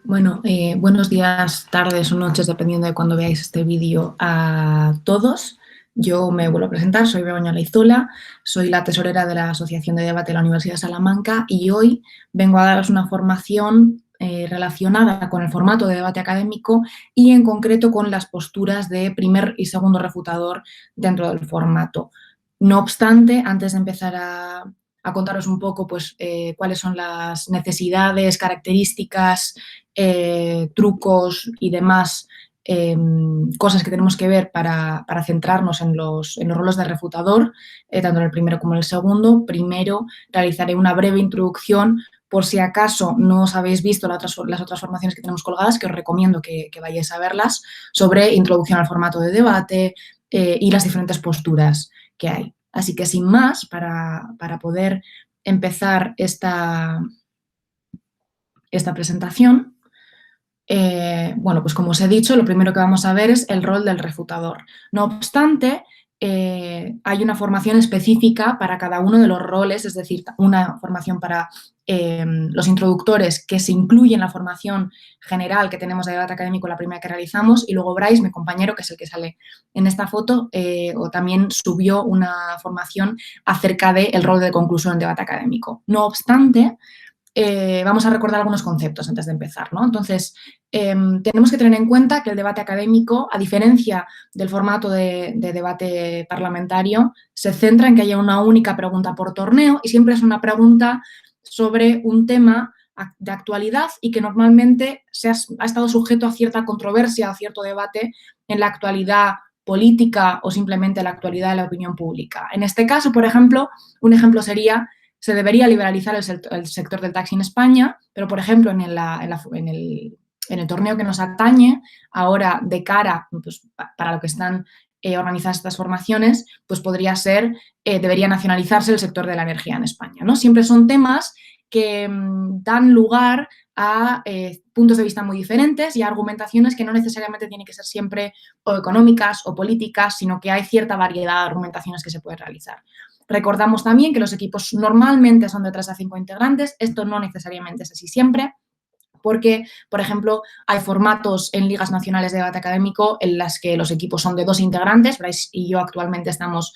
Bueno, buenos días, tardes o noches, dependiendo de cuando veáis este vídeo a todos. Yo me vuelvo a presentar, soy Begoña Leizola, soy la tesorera de la Asociación de Debate de la Universidad de Salamanca y hoy vengo a daros una formación relacionada con el formato de debate académico y en concreto con las posturas de primer y segundo refutador dentro del formato. No obstante, antes de empezar a contaros un poco cuáles son las necesidades, características, trucos y demás cosas que tenemos que ver para centrarnos en los roles de refutador, tanto en el primero como en el segundo. Primero realizaré una breve introducción por si acaso no os habéis visto las otras formaciones que tenemos colgadas, que os recomiendo que vayáis a verlas, sobre introducción al formato de debate y las diferentes posturas que hay. Así que sin más, para poder empezar esta presentación, bueno, pues como os he dicho, lo primero que vamos a ver es el rol del refutador. No obstante, hay una formación específica para cada uno de los roles, es decir, una formación para los introductores que se incluye en la formación general que tenemos de debate académico, la primera que realizamos, y luego Bryce, mi compañero, que es el que sale en esta foto, o también subió una formación acerca del rol de conclusión en debate académico. No obstante, vamos a recordar algunos conceptos antes de empezar, ¿no? Entonces, tenemos que tener en cuenta que el debate académico, a diferencia del formato de debate parlamentario, se centra en que haya una única pregunta por torneo y siempre es una pregunta sobre un tema de actualidad y que normalmente ha estado sujeto a cierta controversia, a cierto debate en la actualidad política o simplemente en la actualidad de la opinión pública. En este caso, por ejemplo, un ejemplo sería: se debería liberalizar el sector del taxi en España, pero, por ejemplo, en el torneo que nos atañe, ahora de cara, pues, para lo que están organizadas estas formaciones, pues podría ser, debería nacionalizarse el sector de la energía en España, ¿no? Siempre son temas que dan lugar a puntos de vista muy diferentes y a argumentaciones que no necesariamente tienen que ser siempre o económicas o políticas, sino que hay cierta variedad de argumentaciones que se pueden realizar. Recordamos también que los equipos normalmente son de 3 a 5 integrantes. Esto no necesariamente es así siempre, porque, por ejemplo, hay formatos en ligas nacionales de debate académico en las que los equipos son de 2 integrantes. Bryce y yo actualmente estamos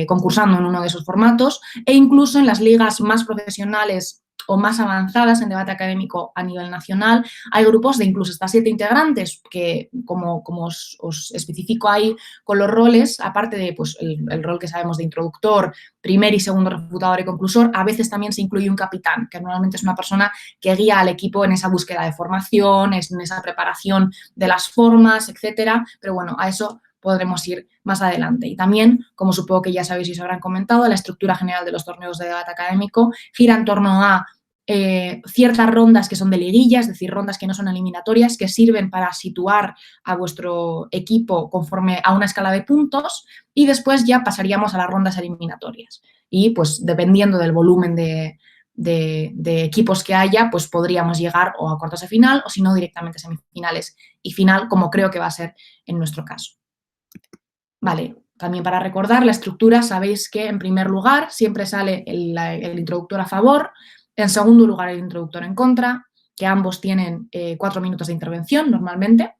concursando en uno de esos formatos, e incluso en las ligas más profesionales o más avanzadas en debate académico a nivel nacional, hay grupos de incluso hasta 7 integrantes que, como os especifico ahí con los roles, aparte de pues, el rol que sabemos de introductor, primer y segundo refutador y conclusor, a veces también se incluye un capitán, que normalmente es una persona que guía al equipo en esa búsqueda de formación, en esa preparación de las formas, etcétera. Pero bueno, a eso podremos ir más adelante. Y también, como supongo que ya sabéis y os habrán comentado, la estructura general de los torneos de debate académico gira en torno a ciertas rondas que son de liguilla, es decir, rondas que no son eliminatorias, que sirven para situar a vuestro equipo conforme a una escala de puntos, y después ya pasaríamos a las rondas eliminatorias. Y pues dependiendo del volumen de equipos que haya, pues podríamos llegar o a cuartos de final o si no directamente a semifinales y final, como creo que va a ser en nuestro caso. Vale, también para recordar la estructura, sabéis que en primer lugar siempre sale el introductor a favor, en segundo lugar el introductor en contra, que ambos tienen 4 minutos de intervención normalmente,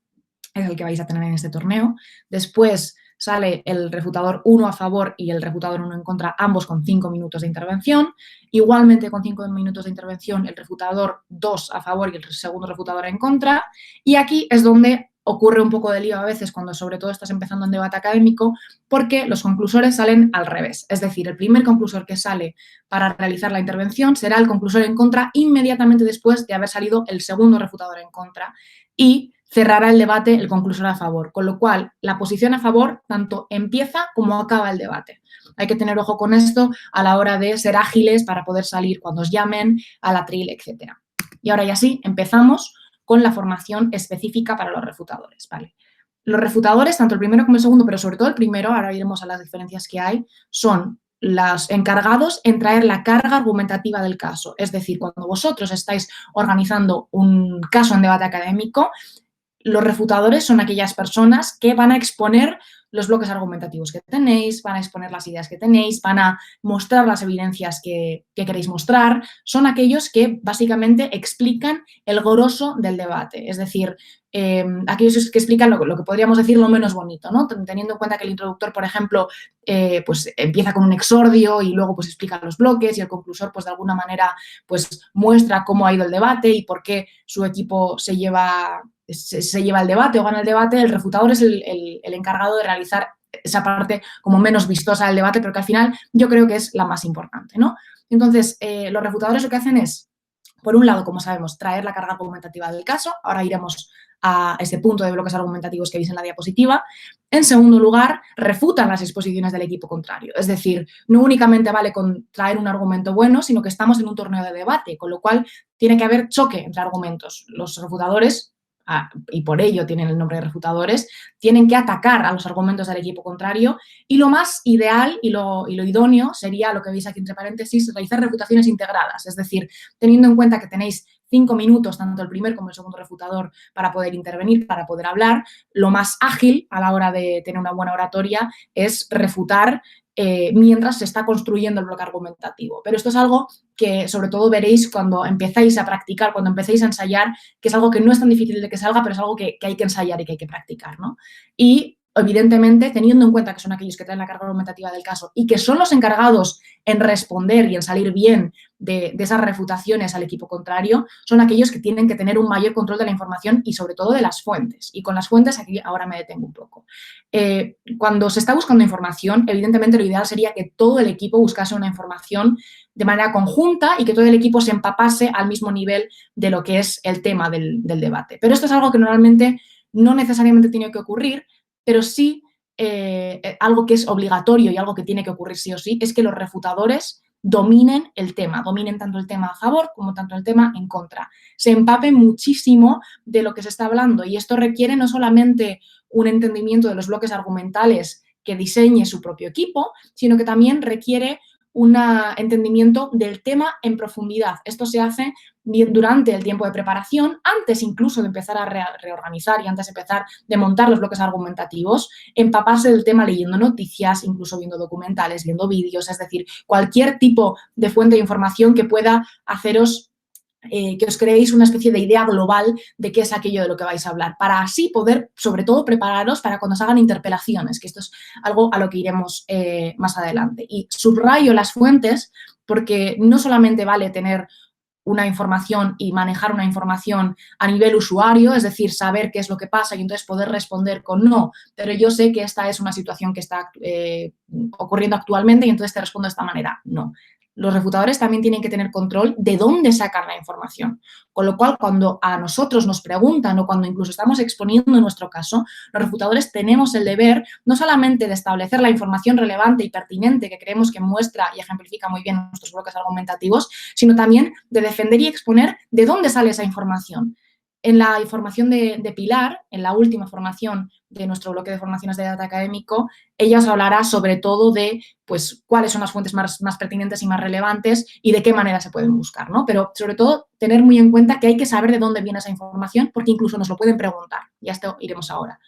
es el que vais a tener en este torneo. Después sale el refutador 1 a favor y el refutador 1 en contra, ambos con 5 minutos de intervención. Igualmente con 5 minutos de intervención el refutador 2 a favor y el segundo refutador en contra. Y aquí es donde ocurre un poco de lío a veces cuando sobre todo estás empezando en debate académico, porque los conclusores salen al revés. Es decir, el primer conclusor que sale para realizar la intervención será el conclusor en contra inmediatamente después de haber salido el segundo refutador en contra, y cerrará el debate el conclusor a favor, con lo cual la posición a favor tanto empieza como acaba el debate. Hay que tener ojo con esto a la hora de ser ágiles para poder salir cuando os llamen al atril, etc. Y ahora ya sí, empezamos con la formación específica para los refutadores, ¿vale? Los refutadores, tanto el primero como el segundo, pero sobre todo el primero, ahora iremos a las diferencias que hay, son los encargados en traer la carga argumentativa del caso. Es decir, cuando vosotros estáis organizando un caso en debate académico, los refutadores son aquellas personas que van a exponer los bloques argumentativos que tenéis, van a exponer las ideas que tenéis, van a mostrar las evidencias que queréis mostrar. Son aquellos que básicamente explican el grosso del debate, es decir, aquellos que explican lo que podríamos decir lo menos bonito, ¿no? Teniendo en cuenta que el introductor, por ejemplo, pues empieza con un exordio y luego pues explica los bloques y el conclusor pues de alguna manera pues muestra cómo ha ido el debate y por qué su equipo se lleva el debate o gana el debate. El refutador es el encargado de realizar esa parte como menos vistosa del debate, pero que al final yo creo que es la más importante, ¿no? Entonces, los refutadores lo que hacen es, por un lado, como sabemos, traer la carga argumentativa del caso. Ahora iremos a ese punto de bloques argumentativos que veis en la diapositiva. En segundo lugar, refutan las exposiciones del equipo contrario. Es decir, no únicamente vale con traer un argumento bueno, sino que estamos en un torneo de debate, con lo cual tiene que haber choque entre argumentos. Los refutadores, y por ello tienen el nombre de refutadores, tienen que atacar a los argumentos del equipo contrario y lo más ideal y lo idóneo sería, lo que veis aquí entre paréntesis, realizar refutaciones integradas, es decir, teniendo en cuenta que tenéis 5 minutos, tanto el primer como el segundo refutador, para poder intervenir, para poder hablar, lo más ágil a la hora de tener una buena oratoria es refutar mientras se está construyendo el bloque argumentativo. Pero esto es algo que sobre todo veréis cuando empezáis a practicar, cuando empecéis a ensayar, que es algo que no es tan difícil de que salga, pero es algo que hay que ensayar y que hay que practicar, ¿no? Y evidentemente, teniendo en cuenta que son aquellos que traen la carga argumentativa del caso y que son los encargados en responder y en salir bien de esas refutaciones al equipo contrario, son aquellos que tienen que tener un mayor control de la información y sobre todo de las fuentes. Y con las fuentes aquí ahora me detengo un poco. Cuando se está buscando información, evidentemente lo ideal sería que todo el equipo buscase una información de manera conjunta y que todo el equipo se empapase al mismo nivel de lo que es el tema del debate. Pero esto es algo que normalmente no necesariamente tiene que ocurrir, pero sí algo que es obligatorio y algo que tiene que ocurrir sí o sí, es que los refutadores dominen el tema, dominen tanto el tema a favor como tanto el tema en contra. Se empapen muchísimo de lo que se está hablando y esto requiere no solamente un entendimiento de los bloques argumentales que diseñe su propio equipo, sino que también requiere un entendimiento del tema en profundidad. Esto se hace durante el tiempo de preparación, antes incluso de empezar a reorganizar y antes de empezar de montar los bloques argumentativos, empaparse del tema leyendo noticias, incluso viendo documentales, viendo vídeos, es decir, cualquier tipo de fuente de información que pueda haceros que os creéis una especie de idea global de qué es aquello de lo que vais a hablar, para así poder, sobre todo, prepararos para cuando se hagan interpelaciones, que esto es algo a lo que iremos más adelante. Y subrayo las fuentes porque no solamente vale tener una información y manejar una información a nivel usuario, es decir, saber qué es lo que pasa y entonces poder responder con no, pero yo sé que esta es una situación que está ocurriendo actualmente y entonces te respondo de esta manera, no. Los refutadores también tienen que tener control de dónde sacan la información. Con lo cual, cuando a nosotros nos preguntan o cuando incluso estamos exponiendo nuestro caso, los refutadores tenemos el deber no solamente de establecer la información relevante y pertinente que creemos que muestra y ejemplifica muy bien nuestros bloques argumentativos, sino también de defender y exponer de dónde sale esa información. En la formación de Pilar, en la última formación de nuestro bloque de formaciones de data académico, ella os hablará sobre todo de pues, cuáles son las fuentes más pertinentes y más relevantes y de qué manera se pueden buscar, ¿no? Pero sobre todo tener muy en cuenta que hay que saber de dónde viene esa información porque incluso nos lo pueden preguntar. Y a esto iremos ahora.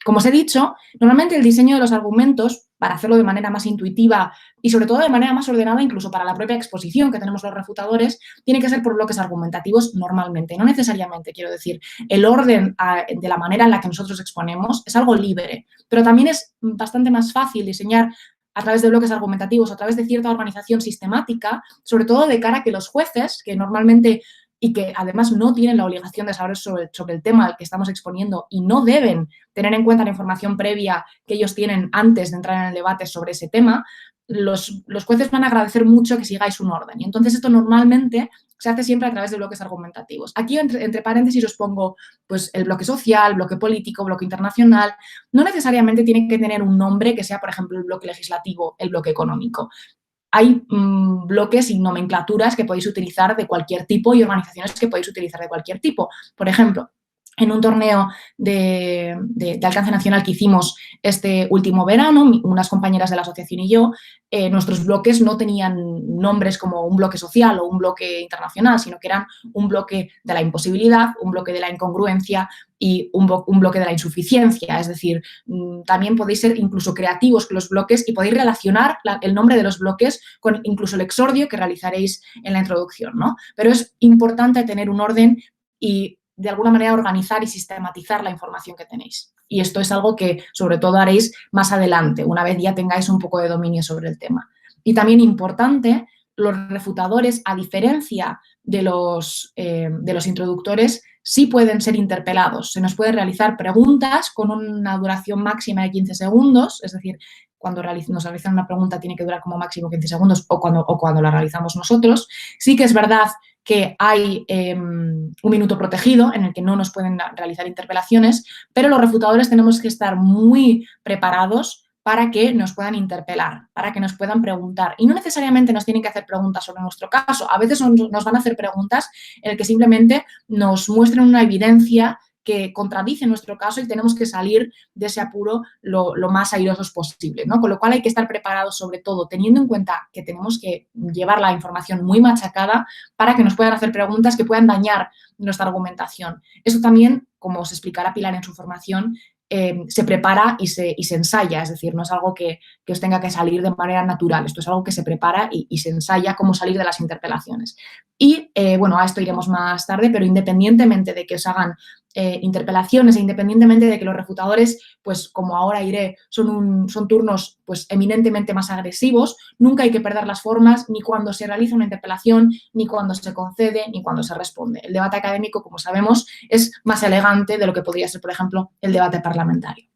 Como os he dicho, normalmente el diseño de los argumentos, para hacerlo de manera más intuitiva y sobre todo de manera más ordenada, incluso para la propia exposición que tenemos los refutadores, tiene que ser por bloques argumentativos normalmente, no necesariamente, quiero decir. El orden de la manera en la que nosotros exponemos es algo libre, pero también es bastante más fácil diseñar a través de bloques argumentativos, a través de cierta organización sistemática, sobre todo de cara a que los jueces, que normalmente y que además no tienen la obligación de saber sobre el tema al que estamos exponiendo y no deben tener en cuenta la información previa que ellos tienen antes de entrar en el debate sobre ese tema, los jueces van a agradecer mucho que sigáis un orden. Y entonces esto normalmente se hace siempre a través de bloques argumentativos. Aquí, entre paréntesis, os pongo pues, el bloque social, bloque político, bloque internacional. No necesariamente tiene que tener un nombre que sea, por ejemplo, el bloque legislativo, el bloque económico. Hay bloques y nomenclaturas que podéis utilizar de cualquier tipo y organizaciones que podéis utilizar de cualquier tipo. Por ejemplo, en un torneo de alcance nacional que hicimos este último verano, unas compañeras de la asociación y yo, nuestros bloques no tenían nombres como un bloque social o un bloque internacional, sino que eran un bloque de la imposibilidad, un bloque de la incongruencia y un bloque de la insuficiencia. Es decir, también podéis ser incluso creativos con los bloques y podéis relacionar el nombre de los bloques con incluso el exordio que realizaréis en la introducción, ¿no? Pero es importante tener un orden y de alguna manera organizar y sistematizar la información que tenéis. Y esto es algo que sobre todo haréis más adelante, una vez ya tengáis un poco de dominio sobre el tema. Y también importante, los refutadores, a diferencia de los introductores, sí pueden ser interpelados. Se nos pueden realizar preguntas con una duración máxima de 15 segundos, es decir, cuando nos realizan una pregunta tiene que durar como máximo 15 segundos o cuando la realizamos nosotros. Sí que es verdad que hay un minuto protegido en el que no nos pueden realizar interpelaciones, pero los refutadores tenemos que estar muy preparados para que nos puedan interpelar, para que nos puedan preguntar. Y no necesariamente nos tienen que hacer preguntas sobre nuestro caso. A veces nos van a hacer preguntas en el que simplemente nos muestren una evidencia que contradice nuestro caso y tenemos que salir de ese apuro lo más airosos posible, ¿no? Con lo cual hay que estar preparados, sobre todo, teniendo en cuenta que tenemos que llevar la información muy machacada para que nos puedan hacer preguntas que puedan dañar nuestra argumentación. Eso también, como os explicará Pilar en su formación, se prepara y se ensaya, es decir, no es algo que os tenga que salir de manera natural, esto es algo que se prepara y se ensaya cómo salir de las interpelaciones. Y, bueno, a esto iremos más tarde, pero independientemente de que os hagan interpelaciones e independientemente de que los refutadores, pues como ahora iré, son turnos pues eminentemente más agresivos, nunca hay que perder las formas ni cuando se realiza una interpelación, ni cuando se concede, ni cuando se responde. El debate académico, como sabemos, es más elegante de lo que podría ser, por ejemplo, el debate parlamentario.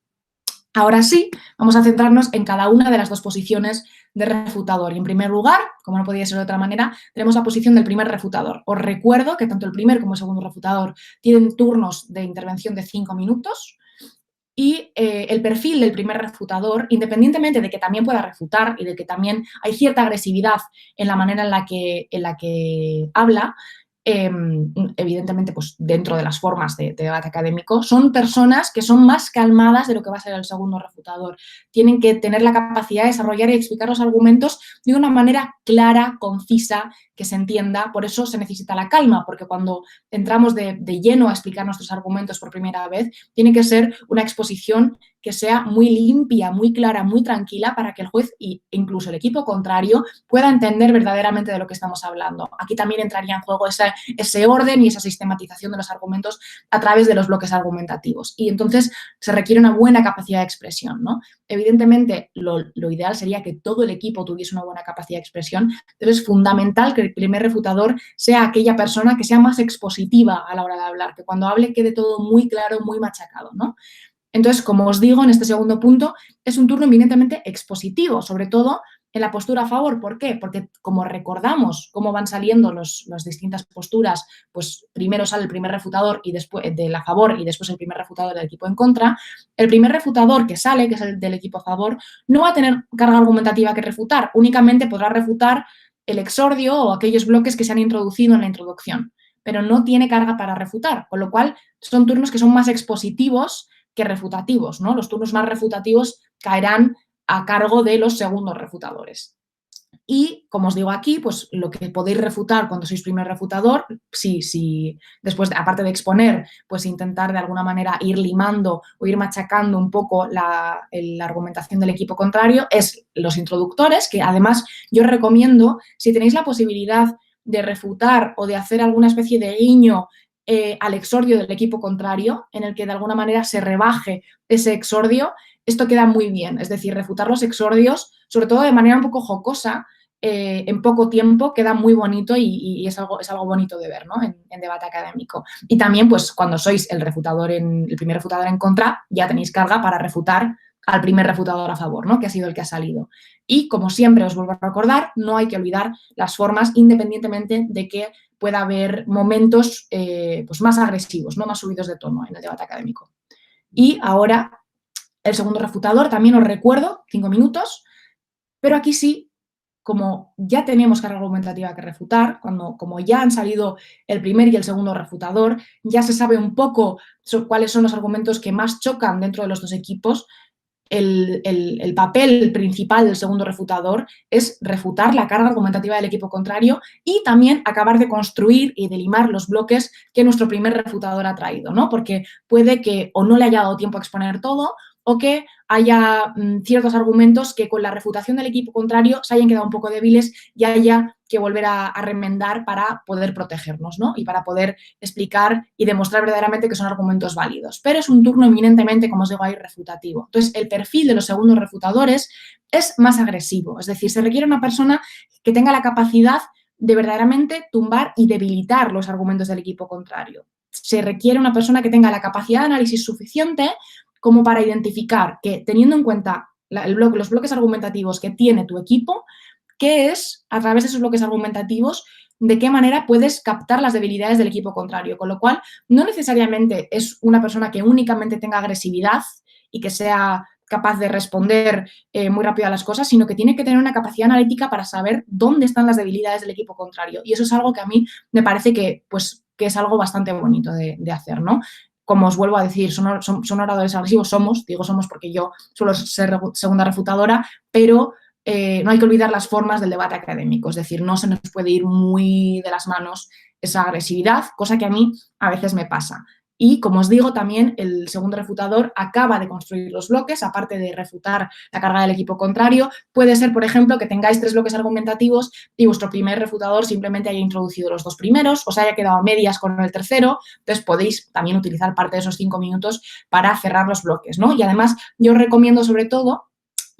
Ahora sí, vamos a centrarnos en cada una de las dos posiciones de refutador. Y en primer lugar, como no podía ser de otra manera, tenemos la posición del primer refutador. Os recuerdo que tanto el primer como el segundo refutador tienen turnos de intervención de 5 minutos y el perfil del primer refutador, independientemente de que también pueda refutar y de que también hay cierta agresividad en la manera en la que habla, evidentemente pues dentro de las formas de debate académico, son personas que son más calmadas de lo que va a ser el segundo refutador. Tienen que tener la capacidad de desarrollar y explicar los argumentos de una manera clara, concisa, que se entienda. Por eso se necesita la calma, porque cuando entramos de lleno a explicar nuestros argumentos por primera vez, tiene que ser una exposición que sea muy limpia, muy clara, muy tranquila para que el juez e incluso el equipo contrario pueda entender verdaderamente de lo que estamos hablando. Aquí también entraría en juego ese orden y esa sistematización de los argumentos a través de los bloques argumentativos. Y entonces se requiere una buena capacidad de expresión, ¿no? Evidentemente, lo ideal sería que todo el equipo tuviese una buena capacidad de expresión, pero es fundamental que el primer refutador sea aquella persona que sea más expositiva a la hora de hablar, que cuando hable quede todo muy claro, muy machacado, ¿no? Entonces, como os digo, en este segundo punto, es un turno eminentemente expositivo, sobre todo en la postura a favor. ¿Por qué? Porque como recordamos cómo van saliendo las distintas posturas, pues primero sale el primer refutador y después del a favor y después el primer refutador del equipo en contra. El primer refutador que sale, que es el del equipo a favor, no va a tener carga argumentativa que refutar, únicamente podrá refutar el exordio o aquellos bloques que se han introducido en la introducción, pero no tiene carga para refutar, con lo cual son turnos que son más expositivos que refutativos, ¿no? Los turnos más refutativos caerán a cargo de los segundos refutadores. Y, como os digo aquí, pues lo que podéis refutar cuando sois primer refutador, si después, aparte de exponer, pues intentar de alguna manera ir limando o ir machacando un poco la argumentación del equipo contrario, es los introductores, que además yo recomiendo, si tenéis la posibilidad de refutar o de hacer alguna especie de guiño al exordio del equipo contrario, en el que de alguna manera se rebaje ese exordio, esto queda muy bien. Es decir, refutar los exordios, sobre todo de manera un poco jocosa, en poco tiempo, queda muy bonito y es algo bonito de ver, ¿no? En debate académico. Y también, pues, cuando sois el primer refutador en contra, ya tenéis carga para refutar al primer refutador a favor, ¿no? Que ha sido el que ha salido. Y, como siempre os vuelvo a recordar, no hay que olvidar las formas, independientemente de que pueda haber momentos pues más agresivos, ¿no? Más subidos de tono en el debate académico. Y ahora, el segundo refutador, también os recuerdo, 5 minutos, pero aquí sí, como ya tenemos carga argumentativa que refutar, como ya han salido el primer y el segundo refutador, ya se sabe un poco cuáles son los argumentos que más chocan dentro de los dos equipos. El papel principal del segundo refutador es refutar la carga argumentativa del equipo contrario y también acabar de construir y de limar los bloques que nuestro primer refutador ha traído, ¿no? Porque puede que o no le haya dado tiempo a exponer todo o que haya ciertos argumentos que con la refutación del equipo contrario se hayan quedado un poco débiles y haya que volver a remendar para poder protegernos, ¿no? Y para poder explicar y demostrar verdaderamente que son argumentos válidos. Pero es un turno eminentemente, como os digo ahí, refutativo. Entonces, el perfil de los segundos refutadores es más agresivo, es decir, se requiere una persona que tenga la capacidad de verdaderamente tumbar y debilitar los argumentos del equipo contrario. Se requiere una persona que tenga la capacidad de análisis suficiente como para identificar que, teniendo en cuenta los bloques argumentativos que tiene tu equipo, qué es, a través de esos bloques argumentativos, de qué manera puedes captar las debilidades del equipo contrario. Con lo cual, no necesariamente es una persona que únicamente tenga agresividad y que sea capaz de responder muy rápido a las cosas, sino que tiene que tener una capacidad analítica para saber dónde están las debilidades del equipo contrario. Y eso es algo que a mí me parece que es algo bastante bonito de hacer, ¿no? Como os vuelvo a decir, son oradores agresivos, digo somos porque yo suelo ser segunda refutadora, pero no hay que olvidar las formas del debate académico, es decir, no se nos puede ir muy de las manos esa agresividad, cosa que a mí a veces me pasa. Y, como os digo, también el segundo refutador acaba de construir los bloques, aparte de refutar la carga del equipo contrario. Puede ser, por ejemplo, que tengáis 3 bloques argumentativos y vuestro primer refutador simplemente haya introducido los 2 primeros, os haya quedado a medias con el tercero, entonces podéis también utilizar parte de esos 5 minutos para cerrar los bloques, ¿no? Y además, yo os recomiendo sobre todo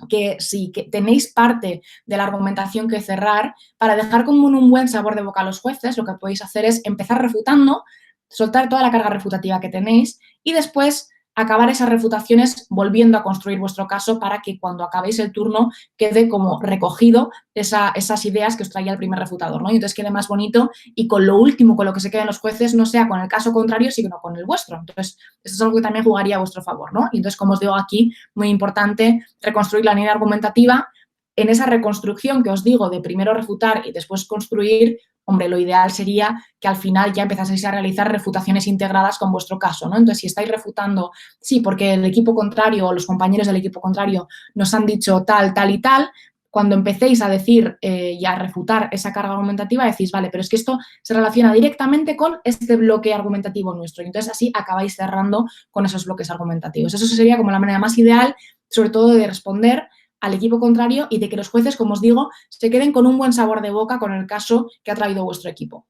que si tenéis parte de la argumentación que cerrar, para dejar como un buen sabor de boca a los jueces, lo que podéis hacer es empezar refutando, soltar toda la carga refutativa que tenéis y después acabar esas refutaciones volviendo a construir vuestro caso para que cuando acabéis el turno quede como recogido esas ideas que os traía el primer refutador, ¿no? Y entonces quede más bonito y con lo último, con lo que se queden los jueces, no sea con el caso contrario, sino con el vuestro. Entonces, eso es algo que también jugaría a vuestro favor, ¿no? Y entonces, como os digo aquí, muy importante reconstruir la línea argumentativa. En esa reconstrucción que os digo de primero refutar y después construir, hombre, lo ideal sería que al final ya empezaseis a realizar refutaciones integradas con vuestro caso, ¿no? Entonces, si estáis refutando, sí, porque el equipo contrario o los compañeros del equipo contrario nos han dicho tal, tal y tal, cuando empecéis a decir y a refutar esa carga argumentativa, decís, vale, pero es que esto se relaciona directamente con este bloque argumentativo nuestro. Y entonces así acabáis cerrando con esos bloques argumentativos. Eso sería como la manera más ideal, sobre todo de responder al equipo contrario y de que los jueces, como os digo, se queden con un buen sabor de boca con el caso que ha traído vuestro equipo.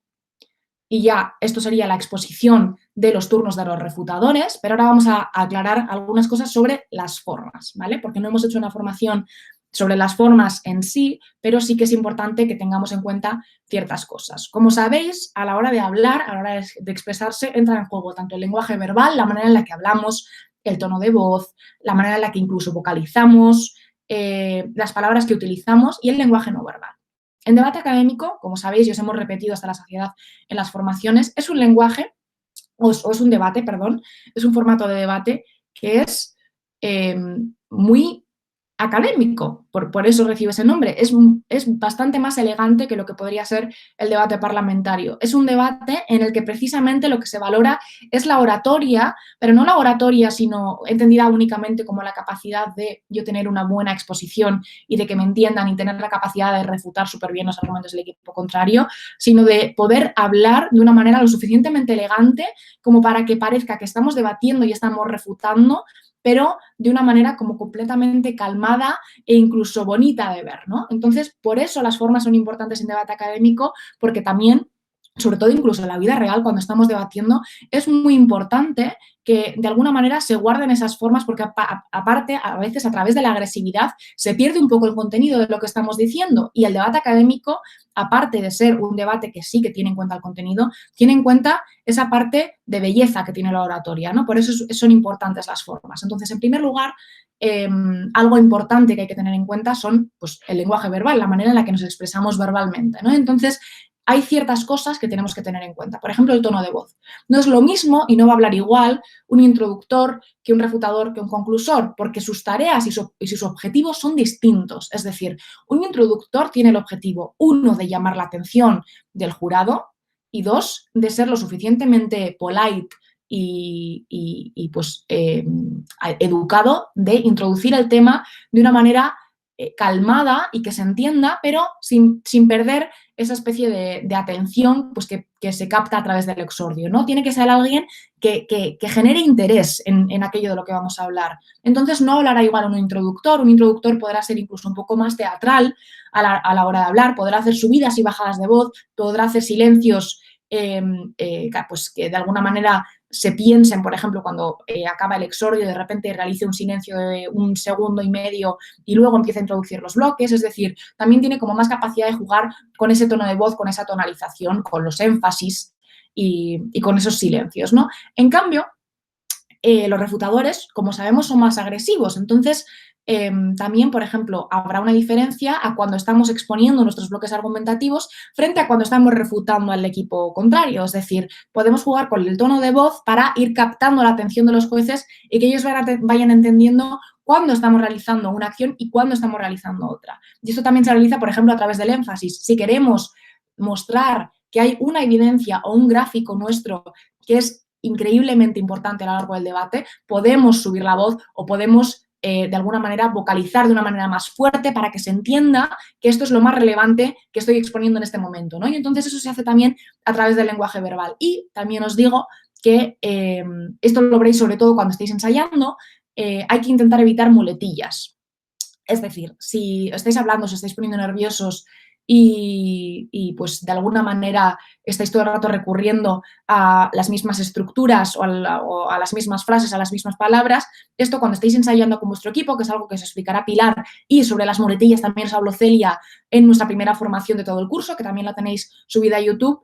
Y ya, esto sería la exposición de los turnos de los refutadores, pero ahora vamos a aclarar algunas cosas sobre las formas, ¿vale? Porque no hemos hecho una formación sobre las formas en sí, pero sí que es importante que tengamos en cuenta ciertas cosas. Como sabéis, a la hora de hablar, a la hora de expresarse, entra en juego tanto el lenguaje verbal, la manera en la que hablamos, el tono de voz, la manera en la que incluso vocalizamos, las palabras que utilizamos y el lenguaje no verbal. En debate académico, como sabéis, y os hemos repetido hasta la saciedad en las formaciones, es un lenguaje, o es un debate, perdón, es un formato de debate que es muy académico, por eso recibe ese nombre. Es bastante más elegante que lo que podría ser el debate parlamentario. Es un debate en el que precisamente lo que se valora es la oratoria, pero no la oratoria, sino entendida únicamente como la capacidad de yo tener una buena exposición y de que me entiendan y tener la capacidad de refutar súper bien los argumentos del equipo contrario, sino de poder hablar de una manera lo suficientemente elegante como para que parezca que estamos debatiendo y estamos refutando, pero de una manera como completamente calmada e incluso bonita de ver, ¿no? Entonces, por eso las formas son importantes en debate académico, porque también, sobre todo incluso en la vida real, cuando estamos debatiendo, es muy importante que de alguna manera se guarden esas formas, porque aparte, a veces a través de la agresividad, se pierde un poco el contenido de lo que estamos diciendo y el debate académico, aparte de ser un debate que sí que tiene en cuenta el contenido, tiene en cuenta esa parte de belleza que tiene la oratoria, ¿no? Por eso son importantes las formas. Entonces, en primer lugar, algo importante que hay que tener en cuenta son pues, el lenguaje verbal, la manera en la que nos expresamos verbalmente, ¿no? Entonces, hay ciertas cosas que tenemos que tener en cuenta. Por ejemplo, el tono de voz. No es lo mismo y no va a hablar igual un introductor que un refutador que un conclusor, porque sus tareas y sus objetivos son distintos. Es decir, un introductor tiene el objetivo, uno, de llamar la atención del jurado y dos, de ser lo suficientemente polite pues, educado, de introducir el tema de una manera calmada y que se entienda, pero sin perder esa especie de atención pues, que se capta a través del exordio, ¿no? Tiene que ser alguien que genere interés en aquello de lo que vamos a hablar. Entonces, no hablará igual un introductor podrá ser incluso un poco más teatral a la hora de hablar, podrá hacer subidas y bajadas de voz, podrá hacer silencios pues que de alguna manera se piensen, por ejemplo, cuando acaba el exordio, de repente realice un silencio de 1,5 segundos y luego empieza a introducir los bloques, es decir, también tiene como más capacidad de jugar con ese tono de voz, con esa tonalización, con los énfasis y con esos silencios, ¿no? En cambio, los refutadores, como sabemos, son más agresivos, entonces también, por ejemplo, habrá una diferencia a cuando estamos exponiendo nuestros bloques argumentativos frente a cuando estamos refutando al equipo contrario. Es decir, podemos jugar con el tono de voz para ir captando la atención de los jueces y que ellos vayan entendiendo cuándo estamos realizando una acción y cuándo estamos realizando otra. Y esto también se realiza, por ejemplo, a través del énfasis. Si queremos mostrar que hay una evidencia o un gráfico nuestro que es increíblemente importante a lo largo del debate, podemos subir la voz o podemos de alguna manera vocalizar de una manera más fuerte para que se entienda que esto es lo más relevante que estoy exponiendo en este momento, ¿no? Y entonces eso se hace también a través del lenguaje verbal. Y también os digo que esto lo veréis sobre todo cuando estéis ensayando, hay que intentar evitar muletillas. Es decir, si estáis hablando, os estáis poniendo nerviosos y pues de alguna manera estáis todo el rato recurriendo a las mismas estructuras o a las mismas frases, a las mismas palabras, esto cuando estáis ensayando con vuestro equipo, que es algo que os explicará Pilar, y sobre las muletillas también os habló Celia en nuestra primera formación de todo el curso, que también la tenéis subida a YouTube,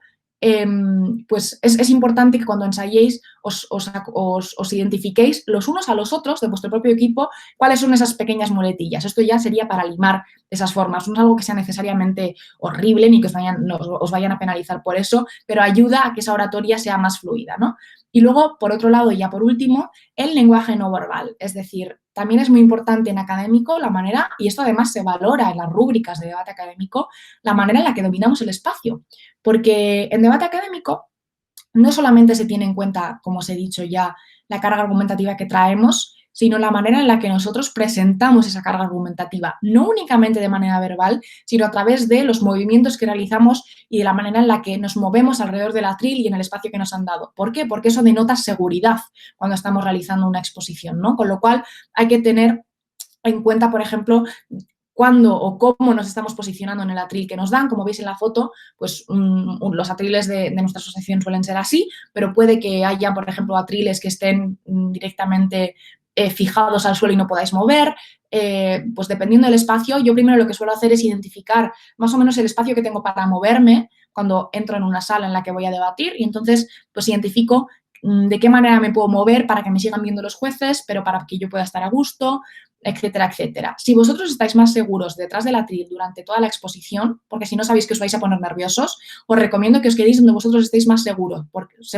pues es importante que cuando ensayéis os identifiquéis los unos a los otros de vuestro propio equipo cuáles son esas pequeñas muletillas. Esto ya sería para limar esas formas. No es algo que sea necesariamente horrible ni que os vayan a penalizar por eso, pero ayuda a que esa oratoria sea más fluida, ¿no? Y luego, por otro lado, y ya por último, el lenguaje no verbal. Es decir, también es muy importante en académico la manera, y esto además se valora en las rúbricas de debate académico, la manera en la que dominamos el espacio. Porque en debate académico no solamente se tiene en cuenta, como os he dicho ya, la carga argumentativa que traemos, sino la manera en la que nosotros presentamos esa carga argumentativa, no únicamente de manera verbal, sino a través de los movimientos que realizamos y de la manera en la que nos movemos alrededor del atril y en el espacio que nos han dado. ¿Por qué? Porque eso denota seguridad cuando estamos realizando una exposición, ¿no? Con lo cual hay que tener en cuenta, por ejemplo, cuándo o cómo nos estamos posicionando en el atril que nos dan. Como veis en la foto, pues los atriles de nuestra asociación suelen ser así, pero puede que haya, por ejemplo, atriles que estén directamente fijados al suelo y no podáis mover. Pues dependiendo del espacio, yo primero lo que suelo hacer es identificar más o menos el espacio que tengo para moverme cuando entro en una sala en la que voy a debatir y entonces pues identifico de qué manera me puedo mover para que me sigan viendo los jueces, pero para que yo pueda estar a gusto, etcétera, etcétera. Si vosotros estáis más seguros detrás del atril durante toda la exposición, porque si no sabéis que os vais a poner nerviosos, os recomiendo que os quedéis donde vosotros estéis más seguros, porque os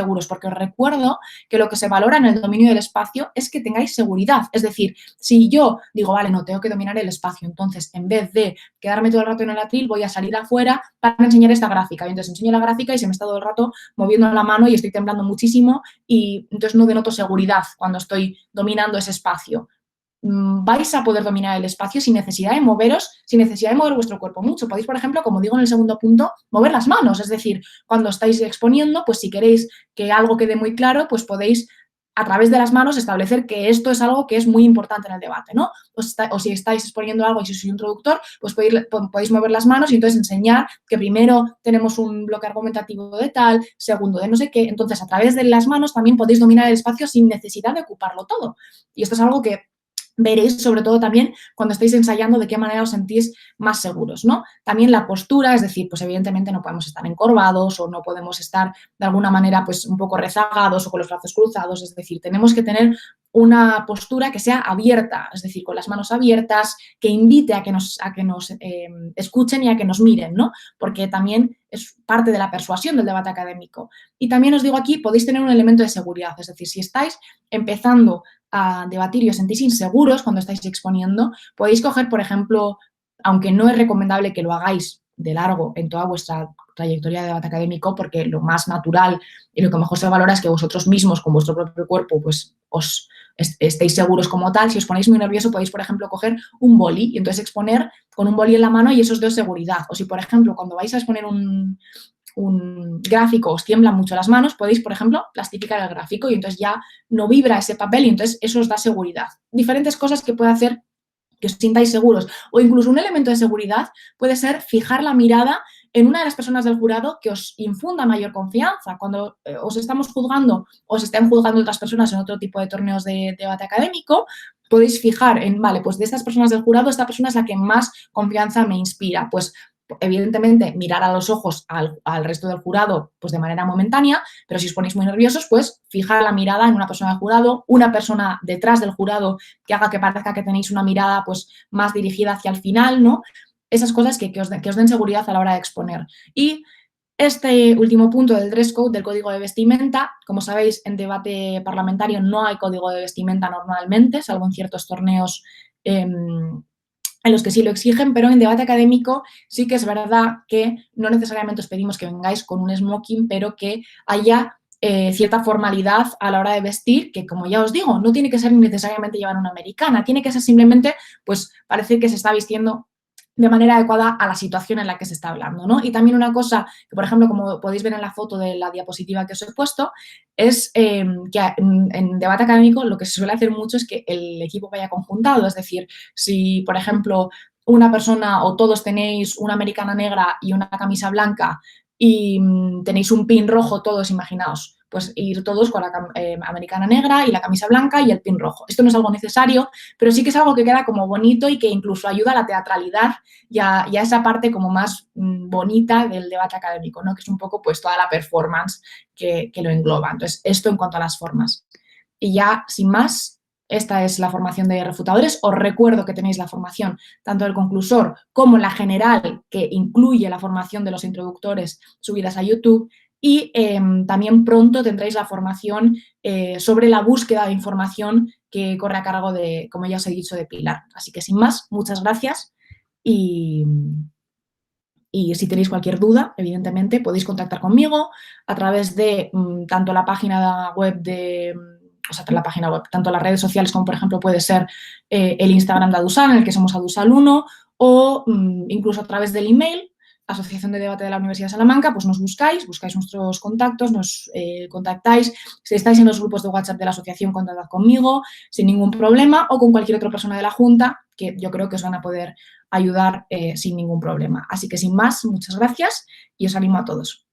recuerdo que lo que se valora en el dominio del espacio es que tengáis seguridad. Es decir, si yo digo, vale, no, tengo que dominar el espacio, entonces en vez de quedarme todo el rato en el atril, voy a salir afuera para enseñar esta gráfica. Y entonces enseño la gráfica y se me está todo el rato moviendo la mano y estoy temblando muchísimo y entonces no denoto seguridad cuando estoy dominando ese espacio. Vais a poder dominar el espacio sin necesidad de moveros, sin necesidad de mover vuestro cuerpo mucho. Podéis, por ejemplo, como digo en el segundo punto, mover las manos. Es decir, cuando estáis exponiendo, pues si queréis que algo quede muy claro, pues podéis a través de las manos establecer que esto es algo que es muy importante en el debate, ¿no? O si estáis exponiendo algo y si sois introductor, pues podéis mover las manos y entonces enseñar que primero tenemos un bloque argumentativo de tal, segundo de no sé qué. Entonces, a través de las manos también podéis dominar el espacio sin necesidad de ocuparlo todo. Y esto es algo que veréis sobre todo también cuando estéis ensayando de qué manera os sentís más seguros, ¿no? También la postura, es decir, pues evidentemente no podemos estar encorvados o no podemos estar de alguna manera pues un poco rezagados o con los brazos cruzados, es decir, tenemos que tener una postura que sea abierta, es decir, con las manos abiertas, que invite a que nos escuchen y a que nos miren, ¿no? Porque también es parte de la persuasión del debate académico. Y también os digo aquí, podéis tener un elemento de seguridad, es decir, si estáis empezando a debatir y os sentís inseguros cuando estáis exponiendo, podéis coger, por ejemplo, aunque no es recomendable que lo hagáis de largo en toda vuestra trayectoria de debate académico, porque lo más natural y lo que mejor se valora es que vosotros mismos, con vuestro propio cuerpo, pues os estéis seguros como tal. Si os ponéis muy nervioso, podéis, por ejemplo, coger un boli y entonces exponer con un boli en la mano y eso os da seguridad. O si, por ejemplo, cuando vais a exponer un gráfico os tiemblan mucho las manos, podéis, por ejemplo, plastificar el gráfico y entonces ya no vibra ese papel y entonces eso os da seguridad. Diferentes cosas que puede hacer que os sintáis seguros. O incluso un elemento de seguridad puede ser fijar la mirada en una de las personas del jurado que os infunda mayor confianza. Cuando os estamos juzgando o os estén juzgando otras personas en otro tipo de torneos de debate académico, podéis fijar en, vale, pues de estas personas del jurado, esta persona es la que más confianza me inspira. Pues evidentemente mirar a los ojos al resto del jurado pues de manera momentánea, pero si os ponéis muy nerviosos, pues fijar la mirada en una persona del jurado, una persona detrás del jurado que haga que parezca que tenéis una mirada pues más dirigida hacia el final, ¿no? Esas cosas que os den seguridad a la hora de exponer. Y este último punto del dress code, del código de vestimenta, como sabéis, en debate parlamentario no hay código de vestimenta normalmente, salvo en ciertos torneos en los que sí lo exigen, pero en debate académico sí que es verdad que no necesariamente os pedimos que vengáis con un smoking, pero que haya cierta formalidad a la hora de vestir, que como ya os digo, no tiene que ser necesariamente llevar una americana, tiene que ser simplemente, pues, parecer que se está vistiendo de manera adecuada a la situación en la que se está hablando, ¿no? Y también una cosa que, por ejemplo, como podéis ver en la foto de la diapositiva que os he puesto, es que en debate académico lo que se suele hacer mucho es que el equipo vaya conjuntado, es decir, si, por ejemplo, una persona o todos tenéis una americana negra y una camisa blanca y tenéis un pin rojo todos, imaginaos, pues ir todos con la americana negra y la camisa blanca y el pin rojo. Esto no es algo necesario, pero sí que es algo que queda como bonito y que incluso ayuda a la teatralidad y a esa parte como más bonita del debate académico, ¿no? Que es un poco pues toda la performance que lo engloba. Entonces, esto en cuanto a las formas. Y ya, sin más, esta es la formación de refutadores. Os recuerdo que tenéis la formación tanto del conclusor como la general, que incluye la formación de los introductores subidas a YouTube. Y también pronto tendréis la formación sobre la búsqueda de información que corre a cargo de, como ya os he dicho, de Pilar. Así que sin más, muchas gracias y si tenéis cualquier duda, evidentemente, podéis contactar conmigo a través de tanto la página web o sea, la página web, tanto las redes sociales como, por ejemplo, puede ser el Instagram de Adusal, en el que somos Adusal1, o incluso a través del email, Asociación de Debate de la Universidad de Salamanca, pues nos buscáis nuestros contactos, nos contactáis. Si estáis en los grupos de WhatsApp de la asociación, contactad conmigo sin ningún problema o con cualquier otra persona de la Junta, que yo creo que os van a poder ayudar sin ningún problema. Así que sin más, muchas gracias y os animo a todos.